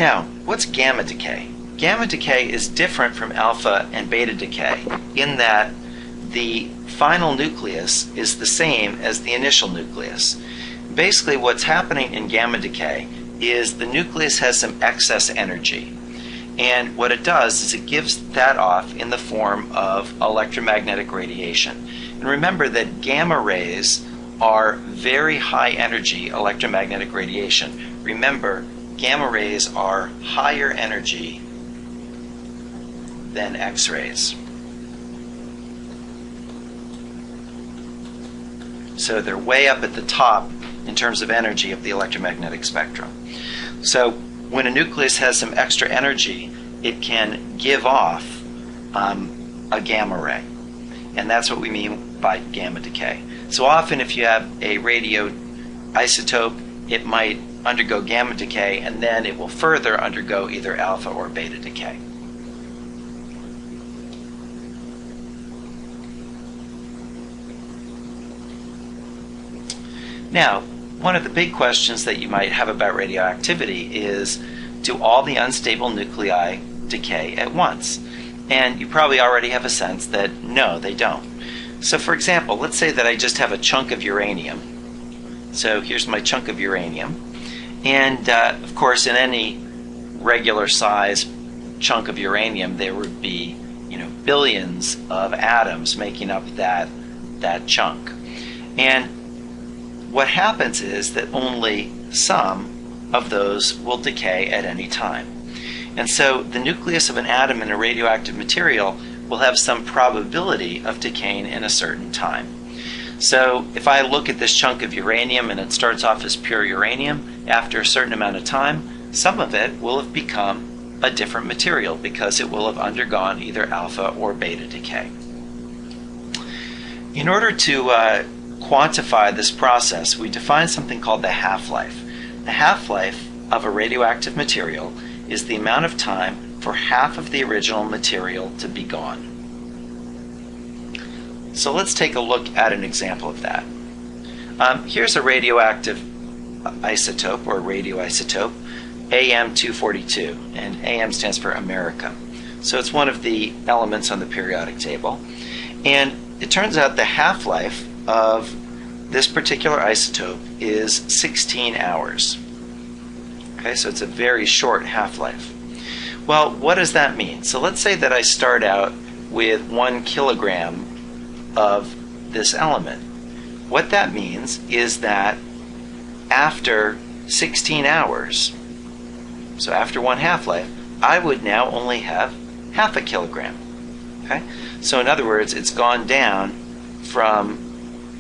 Now, what's gamma decay? Gamma decay is different from alpha and beta decay in that the final nucleus is the same as the initial nucleus. Basically, what's happening in gamma decay is the nucleus has some excess energy. And what it does is it gives that off in the form of electromagnetic radiation. And remember that gamma rays are very high energy electromagnetic radiation. Remember, gamma rays are higher energy than X-rays. So they're way up at the top in terms of energy of the electromagnetic spectrum. So when a nucleus has some extra energy, it can give off a gamma ray. And that's what we mean by gamma decay. So often if you have a radioisotope, it might undergo gamma decay, and then it will further undergo either alpha or beta decay. Now, one of the big questions that you might have about radioactivity is, do all the unstable nuclei decay at once? And you probably already have a sense that no, they don't. So for example, let's say that I just have a chunk of uranium. So here's my chunk of uranium. And of course, in any regular size chunk of uranium, there would be, billions of atoms making up that chunk. And what happens is that only some of those will decay at any time. And so the nucleus of an atom in a radioactive material will have some probability of decaying in a certain time. So if I look at this chunk of uranium and it starts off as pure uranium, after a certain amount of time, some of it will have become a different material because it will have undergone either alpha or beta decay. In order to quantify this process, we define something called the half-life. The half-life of a radioactive material is the amount of time for half of the original material to be gone. So let's take a look at an example of that. Here's a radioactive isotope or radioisotope, AM-242, and AM stands for America. So it's one of the elements on the periodic table. And it turns out the half-life of this particular isotope is 16 hours. Okay, so it's a very short half-life. Well, what does that mean? So let's say that I start out with 1 kilogram of this element. What that means is that after 16 hours, so after one half-life, I would now only have half a kilogram. Okay? So in other words, it's gone down from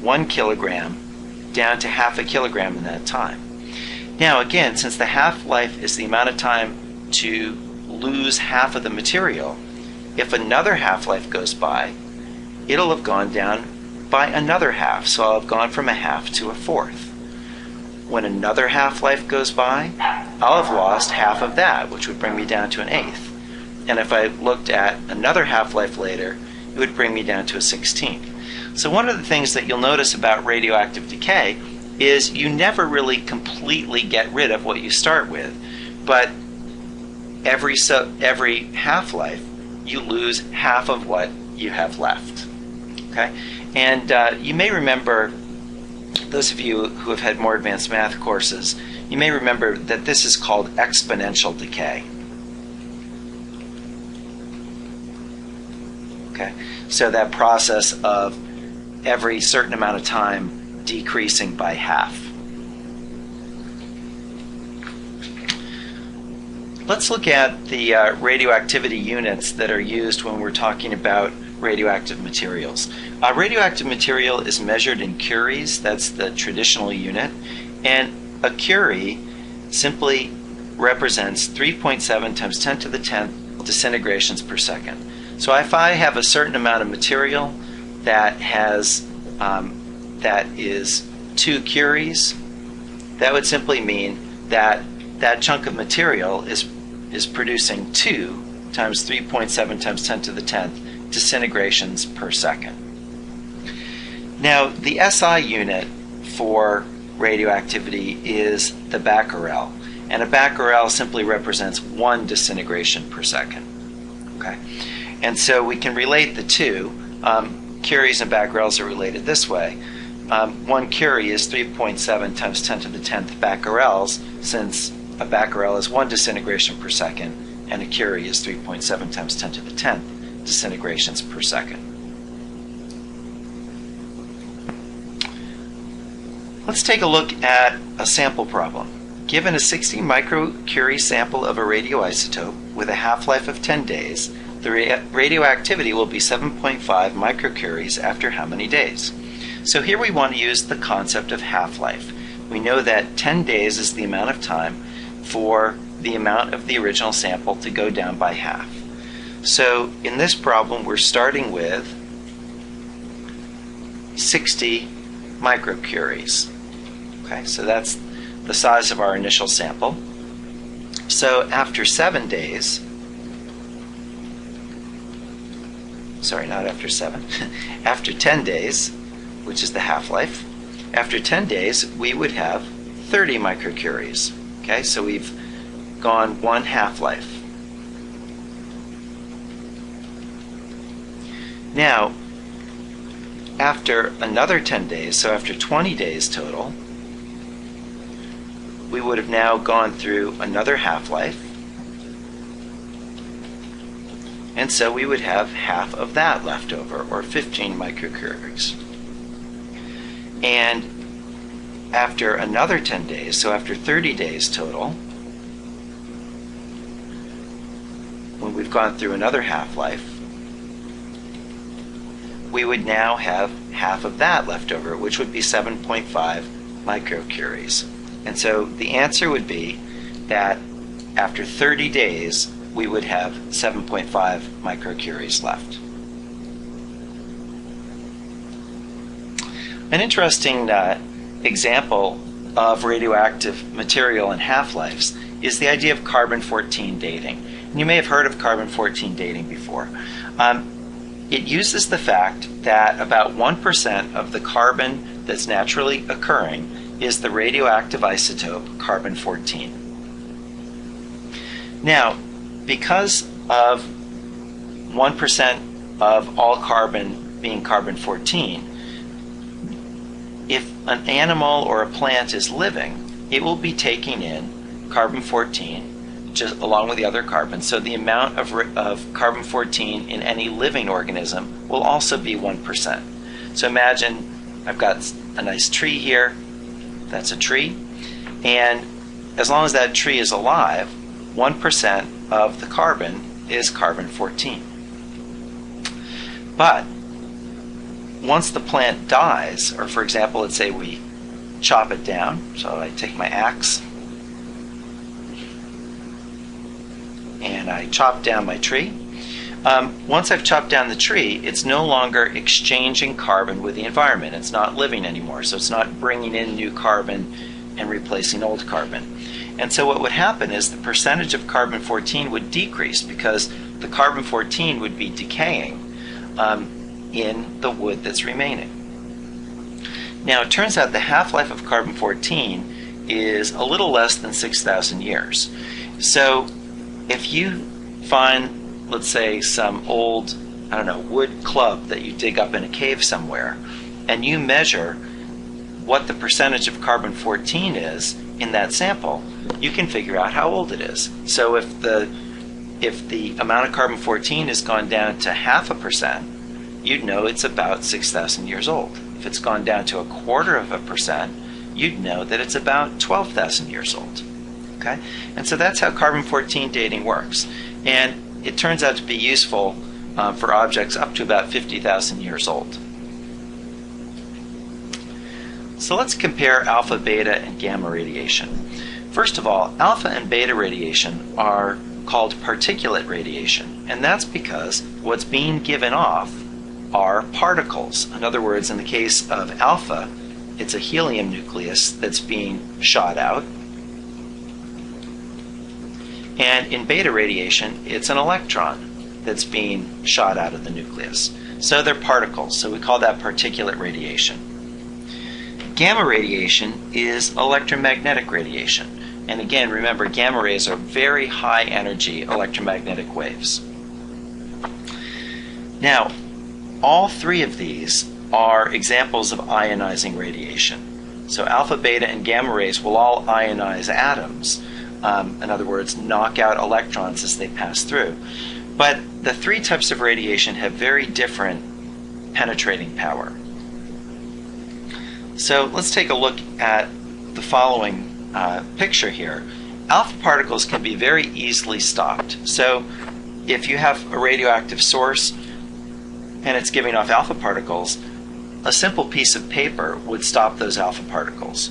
1 kilogram down to half a kilogram in that time. Now again, since the half-life is the amount of time to lose half of the material, if another half-life goes by, it'll have gone down by another half, so I'll have gone from a half to a fourth. When another half-life goes by, I'll have lost half of that, which would bring me down to an eighth. And if I looked at another half-life later, it would bring me down to a 16th. So one of the things that you'll notice about radioactive decay is you never really completely get rid of what you start with, but every half-life you lose half of what you have left. Okay, and you may remember, those of you who have had more advanced math courses, you may remember that this is called exponential decay. Okay, so that process of every certain amount of time decreasing by half. Let's look at the radioactivity units that are used when we're talking about radioactive materials. Radioactive material is measured in curies. That's the traditional unit. And a curie simply represents 3.7 times 10 to the 10th disintegrations per second. So if I have a certain amount of material that has that is 2 curies, that would simply mean that that chunk of material is producing 2 times 3.7 times 10 to the 10th disintegrations per second. Now, the SI unit for radioactivity is the becquerel, and a becquerel simply represents 1 disintegration per second. Okay, and so we can relate the two. Curies and becquerels are related this way. 1 curie is 3.7 times 10 to the 10th becquerels, since a becquerel is 1 disintegration per second, and a curie is 3.7 times 10 to the 10th disintegrations per second. Let's take a look at a sample problem. Given a 60 microcurie sample of a radioisotope with a half-life of 10 days, the radioactivity will be 7.5 microcuries after how many days? So here we want to use the concept of half-life. We know that 10 days is the amount of time for the amount of the original sample to go down by half. So in this problem, we're starting with 60 microcuries. Okay, so that's the size of our initial sample. So after 7 days, sorry, not after 7, after 10 days, which is the half-life, after 10 days we would have 30 microcuries. Okay, so we've gone 1 half-life. Now, after another 10 days, so after 20 days total, we would have now gone through another half-life, and so we would have half of that left over, or 15 microcuries. And after another 10 days, so after 30 days total, when we've gone through another half-life, we would now have half of that left over, which would be 7.5 microcuries. And so the answer would be that after 30 days, we would have 7.5 microcuries left. An interesting example of radioactive material and half-lives is the idea of carbon-14 dating. And you may have heard of carbon-14 dating before. It uses the fact that about 1% of the carbon that's naturally occurring is the radioactive isotope carbon-14. Now, because of 1% of all carbon being carbon-14, if an animal or a plant is living, it will be taking in carbon-14 just along with the other carbon. So the amount of carbon-14 in any living organism will also be 1%. So imagine I've got a nice tree here. That's a tree. And as long as that tree is alive, 1% of the carbon is carbon-14. But once the plant dies, or for example, let's say we chop it down, so I take my axe and I chop down my tree. Once I've chopped down the tree, it's no longer exchanging carbon with the environment. It's not living anymore, so it's not bringing in new carbon and replacing old carbon. And so what would happen is the percentage of carbon-14 would decrease because the carbon-14 would be decaying in the wood that's remaining. Now, it turns out the half-life of carbon-14 is a little less than 6,000 years. So if you find, let's say, some old, wood club that you dig up in a cave somewhere, and you measure what the percentage of carbon-14 is in that sample, you can figure out how old it is. So if the amount of carbon-14 has gone down to 0.5%, you'd know it's about 6,000 years old. If it's gone down to 0.25%, you'd know that it's about 12,000 years old. Okay? And so that's how carbon-14 dating works. And it turns out to be useful for objects up to about 50,000 years old. So let's compare alpha, beta, and gamma radiation. First of all, alpha and beta radiation are called particulate radiation, and that's because what's being given off are particles. In other words, in the case of alpha, it's a helium nucleus that's being shot out. And in beta radiation, it's an electron that's being shot out of the nucleus. So they're particles, so we call that particulate radiation. Gamma radiation is electromagnetic radiation. And again, remember, gamma rays are very high energy electromagnetic waves. Now, all three of these are examples of ionizing radiation. So alpha, beta, and gamma rays will all ionize atoms. In other words, knock out electrons as they pass through. But the three types of radiation have very different penetrating power. So let's take a look at the following picture here. Alpha particles can be very easily stopped. So if you have a radioactive source and it's giving off alpha particles, a simple piece of paper would stop those alpha particles.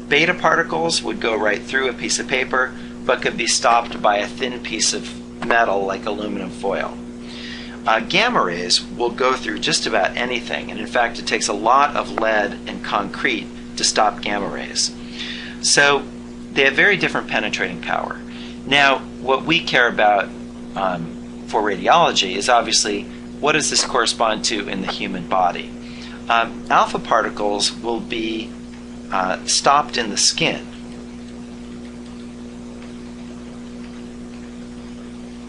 Beta particles would go right through a piece of paper, but could be stopped by a thin piece of metal like aluminum foil. Gamma rays will go through just about anything, and in fact it takes a lot of lead and concrete to stop gamma rays. So they have very different penetrating power. Now, what we care about for radiology is obviously what does this correspond to in the human body. Alpha particles will be stopped in the skin.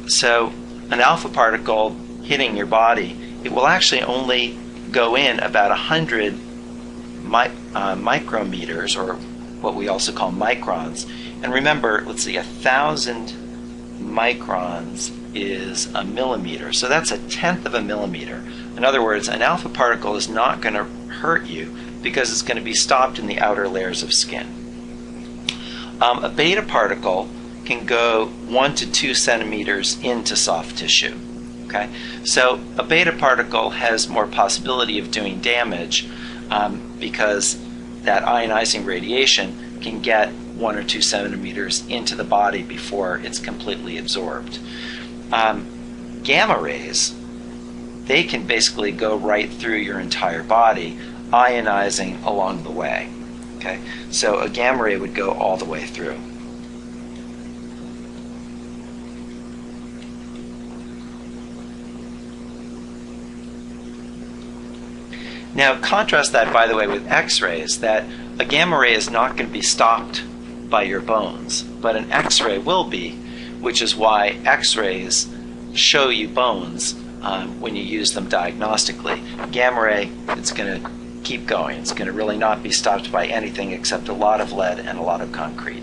So an alpha particle hitting your body, it will actually only go in about 100 micrometers, or what we also call microns. And remember, let's see, 1,000 microns is a millimeter. So that's 1/10 of a millimeter. In other words, an alpha particle is not going to hurt you because it's going to be stopped in the outer layers of skin. A beta particle can go 1 to 2 centimeters into soft tissue. Okay, so a beta particle has more possibility of doing damage because that ionizing radiation can get 1 or 2 centimeters into the body before it's completely absorbed. Gamma rays, they can basically go right through your entire body, ionizing along the way. Okay, so a gamma ray would go all the way through. Now contrast that, by the way, with X-rays, that a gamma ray is not going to be stopped by your bones, but an X-ray will be, which is why X-rays show you bones when you use them diagnostically. Gamma ray, it's going to keep going. It's going to really not be stopped by anything except a lot of lead and a lot of concrete.